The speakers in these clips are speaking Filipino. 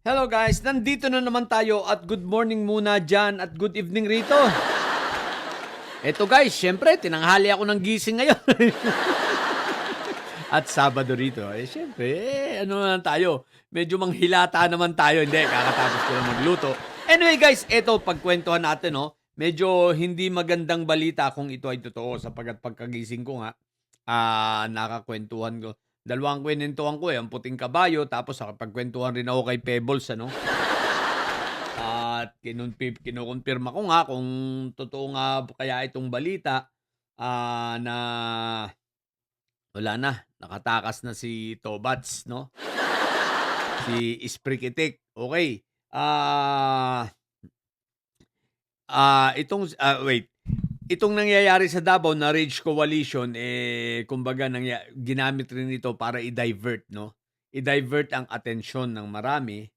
Hello guys, nandito na naman tayo at good morning muna dyan at good evening rito. Eto guys, syempre tinanghali ako ng gising ngayon. At Sabado rito. Syempre, ano naman tayo, medyo manghilata naman tayo. Hindi, kakatapos ko lang magluto. Anyway guys, eto pagkwentuhan natin, no? Medyo hindi magandang balita kung ito ay totoo sapagat pagkagising ko nga, nakakwentuhan ko. Dalawang kwentuhan ko ang puting kabayo tapos nakapagkwentuhan rin ako kay Pebbles, ano? At kinukumpirma ko nga kung totoo nga kaya itong balita, na wala na, nakatakas na si Tobats, no? Si Isprikitik. Okay. Wait. Itong nangyayari sa Davao na Rage Coalition, kumbaga ginamit rin ito para i-divert, no? I-divert ang atensyon ng marami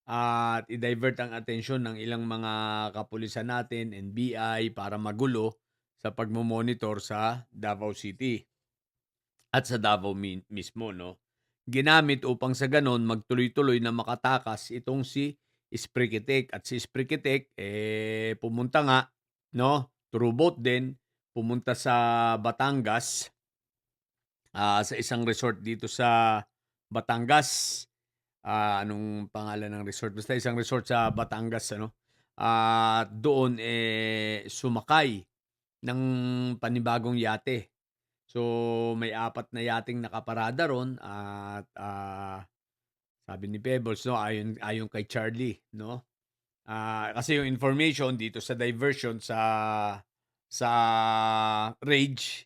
at i-divert ang atensyon ng ilang mga kapulisan natin, NBI, para magulo sa pagmo-monitor sa Davao City at sa Davao mismo, no? Ginamit upang sa ganon magtuloy-tuloy na makatakas itong si Isprikitik. At si Isprikitik, pumunta nga, no? Through boat din, pumunta sa Batangas, sa isang resort dito sa Batangas. Anong pangalan ng resort? Basta isang resort sa Batangas, ano? At doon, sumakay ng panibagong yate. So, may 4 na yating nakaparada ron at, sabi ni Pebbles, no, ayon kay Charlie, no? Kasi yung information dito sa diversion sa Rage,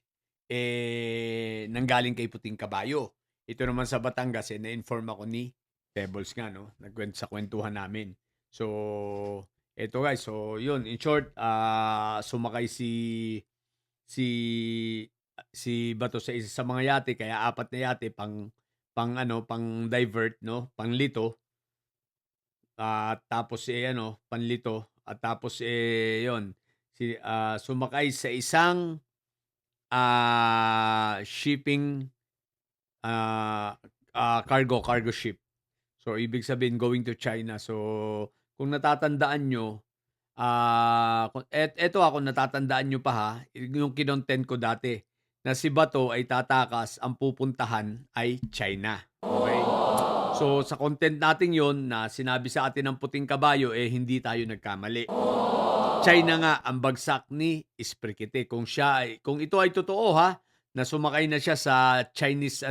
nanggaling kay Puting Kabayo. Ito naman sa Batangas, na-inform ako ni Pebbles nga, no? Sa kwentuhan namin. So, eto guys, so yun, in short, sumakay si si Bato sa isa sa mga yate, kaya 4 na yate pang divert, no, panlito. At tapos panlito at tapos yon sumakay sa isang shipping, cargo ship. So ibig sabihin going to China. So kung natatandaan nyo, kung natatandaan nyo pa ha, yung kinontent ko dati, na si Bato ay tatakas, ang pupuntahan ay China. Okay? So sa content natin yon na sinabi sa atin ng Puting Kabayo, hindi tayo nagkamali. China nga ang bagsak ni Isprikite. Kung ito ay totoo ha, na sumakay na siya sa Chinese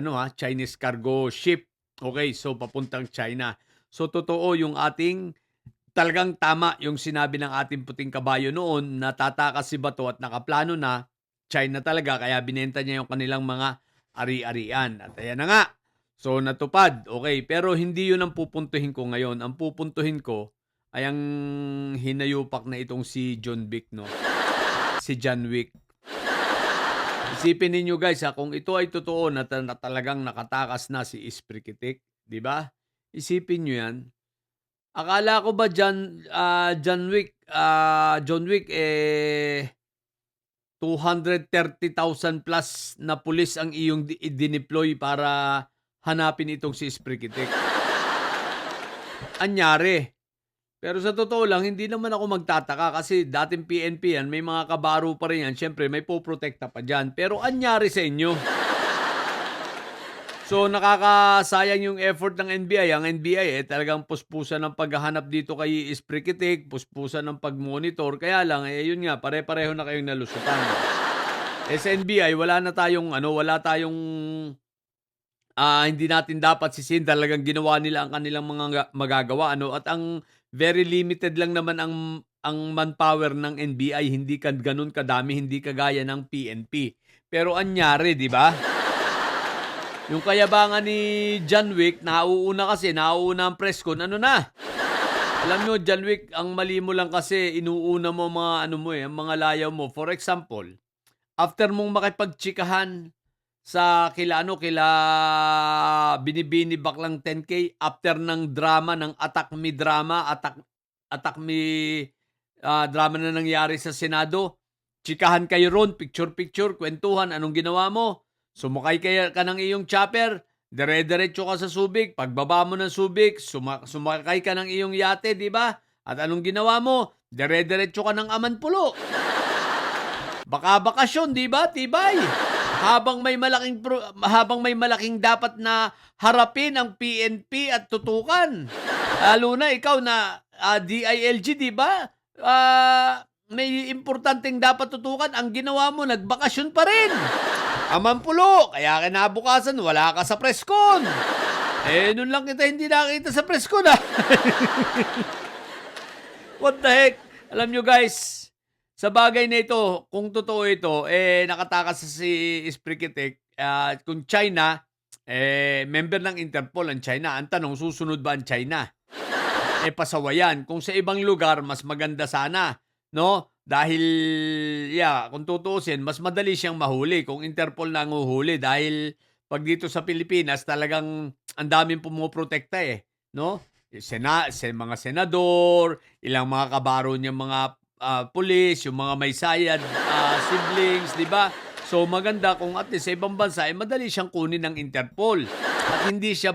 cargo ship. Okay, so papuntang China. So totoo yung talagang tama yung sinabi ng ating Puting Kabayo noon na tatakas si Bato at nakaplano na China talaga, kaya binenta niya yung kanilang mga ari-arian. At ayan na nga. So natupad. Okay, pero hindi yun ang pupuntuhin ko ngayon. Ang pupuntuhin ko ay ang hinayupak na itong si John Wick, no? Si John Wick. Isipin ninyo guys, kung ito ay totoo na talagang nakatakas na si Isprikitik, di ba? Isipin nyo yan. Akala ko ba John Wick, 230,000 plus na pulis ang iyong dineploy para hanapin itong si Isprikitik. Anyari. Pero sa totoo lang, hindi naman ako magtataka kasi dating PNP yan, may mga kabaro pa rin yan. Siyempre, may poprotekta pa dyan. Pero anyari sa inyo? So, nakakasayang yung effort ng NBI. Ang NBI, talagang puspusan ng paghahanap dito kay Isprikitik, puspusan ng pag-monitor. Kaya lang, yun nga, pare-pareho na kayong nalusutan. Sa NBI, wala tayong hindi natin dapat sisihin. Talagang ginawa nila ang kanilang mga magagawa, ano? At ang very limited lang naman ang manpower ng NBI, hindi ganun kadami, hindi kagaya ng PNP. Pero anyari, di ba? Yung kayabangan ni John Wick, nauuna ang press con, ano na? Alam nyo, John Wick, ang mali mo lang kasi, inuuna mo mga ang mga layaw mo. For example, after mong makipagtsikahan sa kila Binibini Baklang 10K, after ng drama, ng attack me drama na nangyari sa Senado, tsikahan kayo ron, picture-picture, kwentuhan, anong ginawa mo? Sumakay ka ng iyong chopper, dire-diretso ka sa Subic, pagbaba mo ng Subic, sumakay ka ng iyong yate, 'di ba? At anong ginawa mo? Dire-diretso ka ng Amanpulo. Baka bakasyon, 'di ba? Tibay. Habang may malaking dapat na harapin ang PNP at tutukan. Lalo na ikaw na DILG, 'di ba? May importanteng dapat tutukan, ang ginawa mo nagbakasyon pa rin. Amampulo, kaya kinabukasan wala ka sa preskon. Nun lang kita hindi nakita sa preskon, ah. What the heck? Alam nyo guys, sa bagay na ito, kung totoo ito, nakatakas si Sprikitik, kung China, member ng Interpol ang China. Ang tanong, susunod ba ang China? Pasawayan. Kung sa ibang lugar, mas maganda sana, no? Dahil, kung tutuusin, mas madali siyang mahuli kung Interpol na ang uhuli. Dahil pag dito sa Pilipinas, talagang ang daming pumoprotekta no? Mga senador, ilang mga kabaro niya mga pulis, yung mga may sayad siblings, di ba? So maganda kung at least sa ibang bansa madali siyang kunin ng Interpol at hindi siya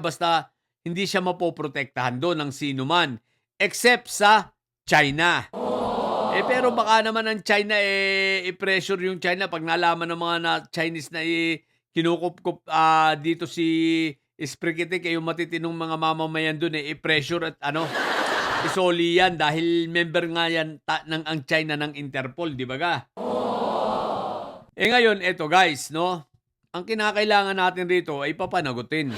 mapoprotektahan doon ng sino man except sa China. Pero baka naman ang China i-pressure yung China pag nalaman ng mga Chinese na kinukup-kup dito si Sprikitik yung matitinong mga mamamayan doon i-pressure at isoli yan dahil member nga yan ang China ng Interpol, di ba ga? Ngayon, eto guys, no? Ang kinakailangan natin rito ay papanagutin.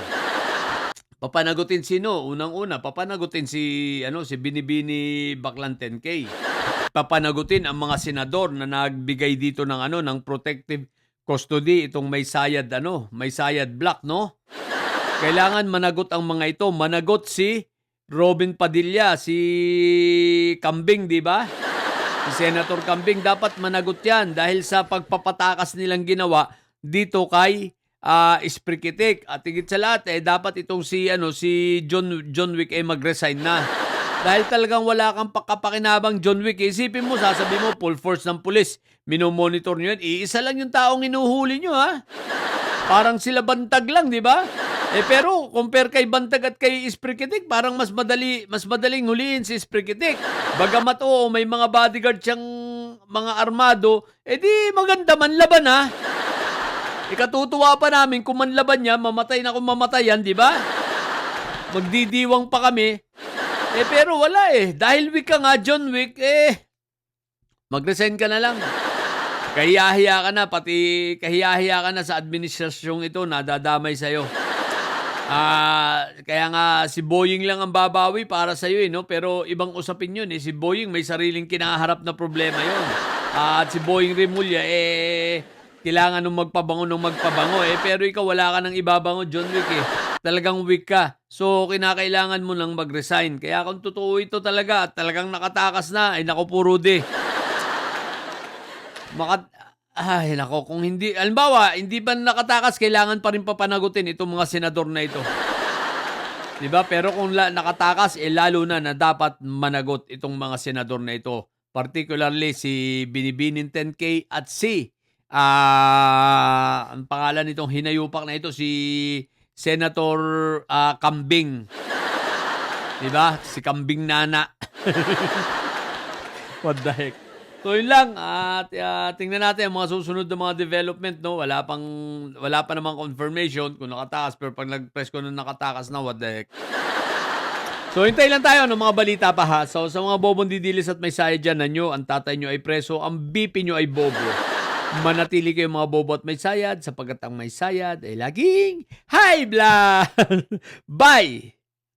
Papanagutin sino? Unang-una, papanagutin si Binibini Baklan 10K. Papanagutin ang mga senador na nagbigay dito ng protective custody itong may sayad black, no? Kailangan managot ang mga ito. Managot si Robin Padilla, si Kambing, di ba? Si Senator Kambing, dapat managot yan dahil sa pagpapatakas nilang ginawa dito kay Sprikitik. At higit sa lahat, dapat itong si John Wick mag-resign na. Dahil talagang wala kang pakapakinabang John Wick. Isipin mo, sasabi mo, full force ng pulis. Minomonitor nyo yan. Iisa lang yung taong inuhuli nyo, ha? Parang sila Bantag lang, di ba? Pero compare kay Bantag at kay Sprikitik, parang mas madaling huliin si Sprikitik. Bagamat may mga bodyguard siyang mga armado, di maganda man laban, ha? Ikatutuwa pa namin kung manlaban niya, mamatay na kung mamatayan, di ba? Magdidiwang pa kami. Pero wala Dahil weak ka nga, John Wick, mag-resign ka na lang. Kahiyahiya ka na, pati kahiyahiya ka na sa administrasyong ito, nadadamay sa'yo. Kaya nga si Boying lang ang babawi para sa'yo no? Pero ibang usapin yun Si Boying may sariling kinaharap na problema yun. At si Boying Remulla kailangan nung magpabango pero ikaw wala ka nang ibabango, John Wick Talagang weak ka. So kinakailangan mo nang mag-resign. Kaya kung totoo ito talaga at talagang nakatakas na, naku po Rudy. Kung hindi, halimbawa, hindi ba nakatakas, kailangan pa rin papanagutin itong mga senador na ito. Diba? Pero kung nakatakas, lalo na dapat managot itong mga senador na ito. Particularly si Binibining 10K at ang pangalan nitong hinayupak na ito, si Senator Kambing. Diba? Si Kambing Nana. What the heck? So yun lang at tingnan natin ang mga susunod na mga development no. Wala pa namang confirmation kung nakatakas pero pag nag-press ko nung nakatakas na, what the heck. So hintay lang tayo ng mga balita pa ha. So sa mga bobong didilis at may sayad dyan na nyo, ang tatay nyo ay preso, ang BP nyo ay bobo. Manatili kayo mga bobo at may sayad sapagkat ang may sayad ay laging high blood. Bye!